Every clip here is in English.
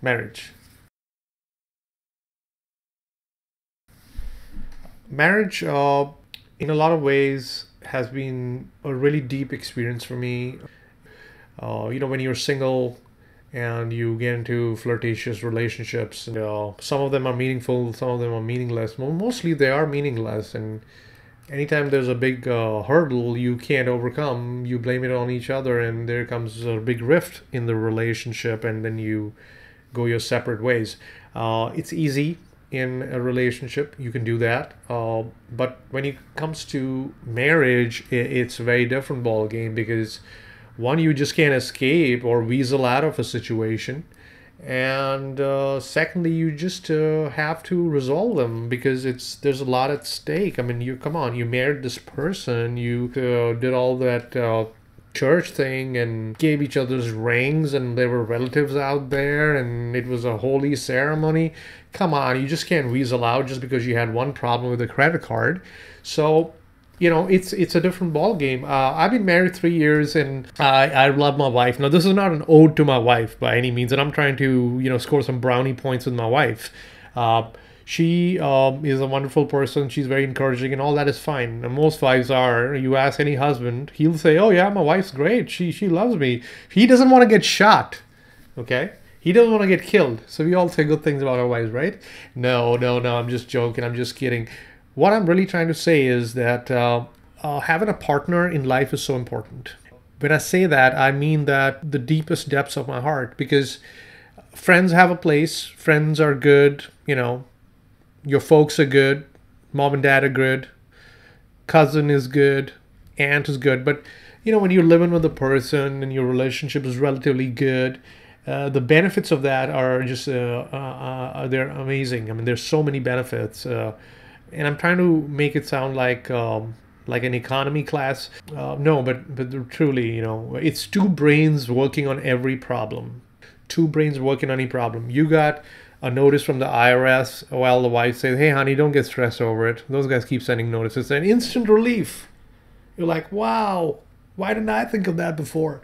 Marriage. Marriage, in a lot of ways, has been a really deep experience for me. When you're single and you get into flirtatious relationships, and, some of them are meaningful, some of them are meaningless. Mostly they are meaningless. And anytime there's a big hurdle you can't overcome, you blame it on each other, and there comes a big rift in the relationship, and then you go your separate ways. It's easy in a relationship, you can do that. But when it comes to marriage, it's a very different ball game, because one, you just can't escape or weasel out of a situation, and secondly, you just have to resolve them, because there's a lot at stake. I mean, you come on, you married this person, you did all that church thing and gave each other's rings, and there were relatives out there, and it was a holy ceremony. Come on, you just can't weasel out just because you had one problem with a credit card. So it's a different ball game. I've been married 3 years, and I love my wife. Now, this is not an ode to my wife by any means, and I'm trying to score some brownie points with my wife. She is a wonderful person. She's very encouraging, and all that is fine. And most wives are. You ask any husband, he'll say, "Oh yeah, my wife's great. She loves me." He doesn't want to get shot. Okay. He doesn't want to get killed. So we all say good things about our wives, right? No, no, no. I'm just joking. I'm just kidding. What I'm really trying to say is that having a partner in life is so important. When I say that, I mean that the deepest depths of my heart, because friends have a place. Friends are good. Your folks are good. Mom and dad are good. Cousin is good. Aunt is good. But, when you're living with a person and your relationship is relatively good, the benefits of that are just they're amazing. I mean, there's so many benefits, and I'm trying to make it sound like an economy class. No, but truly, it's two brains working on every problem. Two brains working on any problem. You got a notice from the IRS while the wife says, "Hey, honey, don't get stressed over it." Those guys keep sending notices. And instant relief. You're like, "Wow, why didn't I think of that before?"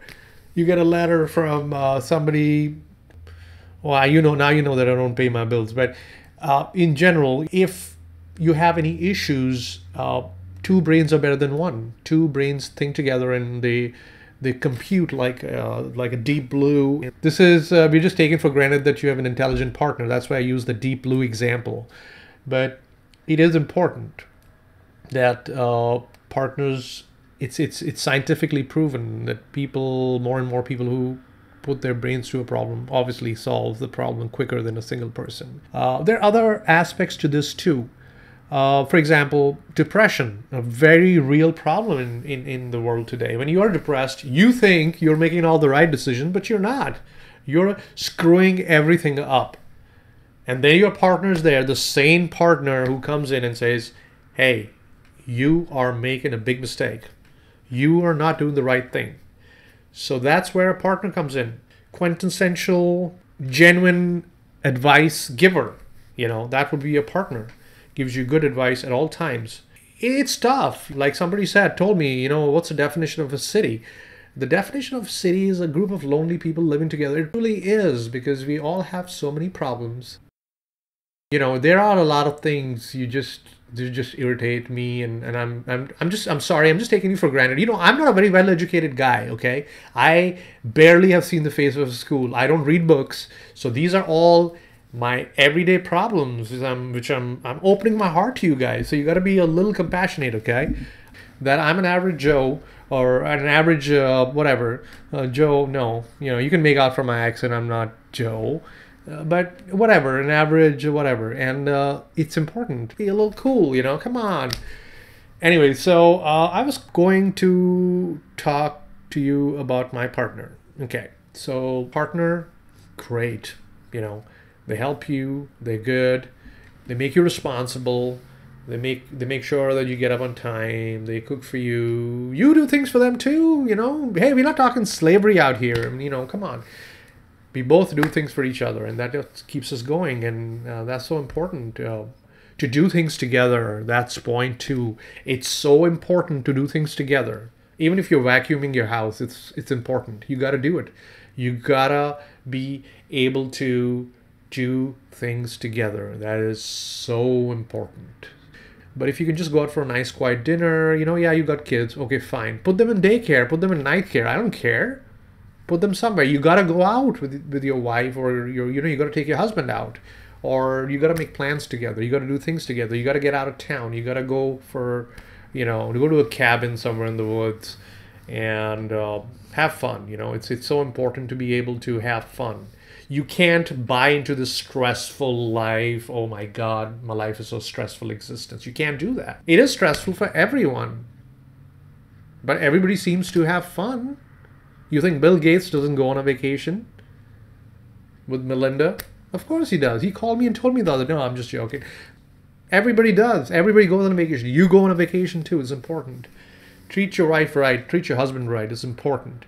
You get a letter from somebody. Well, now you know that I don't pay my bills. But in general, if you have any issues, two brains are better than one. Two brains think together, and they compute like a deep blue. This is we're just taking for granted that you have an intelligent partner. That's why I use the deep blue example. But it is important that partners. It's scientifically proven that more and more people who put their brains to a problem obviously solve the problem quicker than a single person. There are other aspects to this too. For example, depression, a very real problem in the world today. When you are depressed, you think you're making all the right decisions, but you're not. You're screwing everything up. And then your partner's there, the sane partner who comes in and says, "Hey, you are making a big mistake. You are not doing the right thing." So that's where a partner comes in. Quintessential, genuine advice giver. That would be a partner. Gives you good advice at all times. It's tough. Like somebody told me, what's the definition of a city? The definition of a city is a group of lonely people living together. It really is, because we all have so many problems. There are a lot of things they just irritate me, and I'm sorry, I'm just taking you for granted. I'm not a very well educated guy, okay? I barely have seen the face of a school. I don't read books. So these are all my everyday problems, which I'm opening my heart to you guys. So you got to be a little compassionate, okay? That I'm an average Joe, or an average whatever Joe. No, you can make out from my accent I'm not Joe. But whatever, an average whatever. And it's important to be a little cool, come on. Anyway, so I was going to talk to you about my partner. Okay, so partner, great. They help you, they're good, they make you responsible, they make sure that you get up on time, they cook for you, you do things for them too. Hey, we're not talking slavery out here. I mean, come on. We both do things for each other, and that just keeps us going, and that's so important. To do things together, that's point two. It's so important to do things together. Even if you're vacuuming your house, it's important. You got to do it. You got to be able to do things together. That is so important. But if you can just go out for a nice quiet dinner, yeah, you got kids, okay, fine. Put them in daycare, put them in night care. I don't care. Put them somewhere. You gotta go out with your wife, or you gotta take your husband out, or you gotta make plans together. You gotta do things together. You gotta get out of town. You gotta go for, to go to a cabin somewhere in the woods, and have fun. It's so important to be able to have fun. You can't buy into this stressful life. Oh my God, my life is so stressful existence. You can't do that. It is stressful for everyone, but everybody seems to have fun. You think Bill Gates doesn't go on a vacation with Melinda? Of course he does. He called me and told me the other day. No, I'm just joking. Everybody does. Everybody goes on a vacation. You go on a vacation too. It's important. Treat your wife right. Treat your husband right. It's important.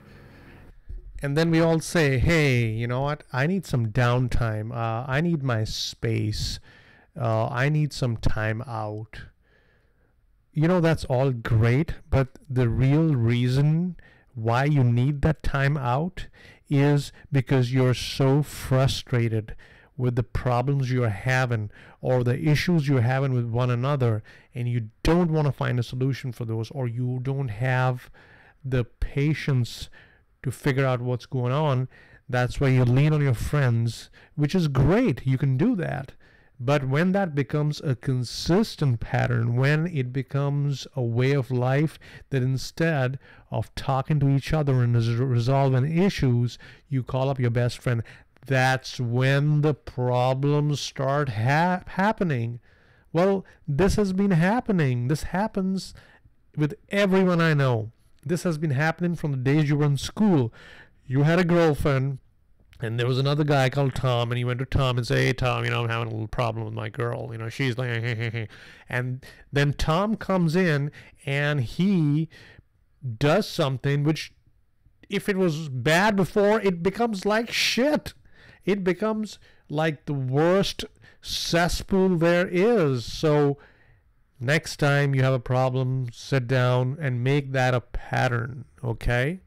And then we all say, hey, you know what? I need some downtime. I need my space. I need some time out. That's all great, but the real reason why you need that time out is because you're so frustrated with the problems you're having or the issues you're having with one another, and you don't want to find a solution for those, or you don't have the patience to figure out what's going on. That's why you lean on your friends, which is great. You can do that. But when that becomes a consistent pattern, when it becomes a way of life, that instead of talking to each other and resolving issues, you call up your best friend, that's when the problems start happening. Well, this has been happening. This happens with everyone I know. This has been happening from the days you were in school. You had a girlfriend, and there was another guy called Tom, and he went to Tom and said, hey, Tom, I'm having a little problem with my girl. She's like, hey. And then Tom comes in, and he does something which, if it was bad before, it becomes like shit. It becomes like the worst cesspool there is. So next time you have a problem, sit down and make that a pattern, okay?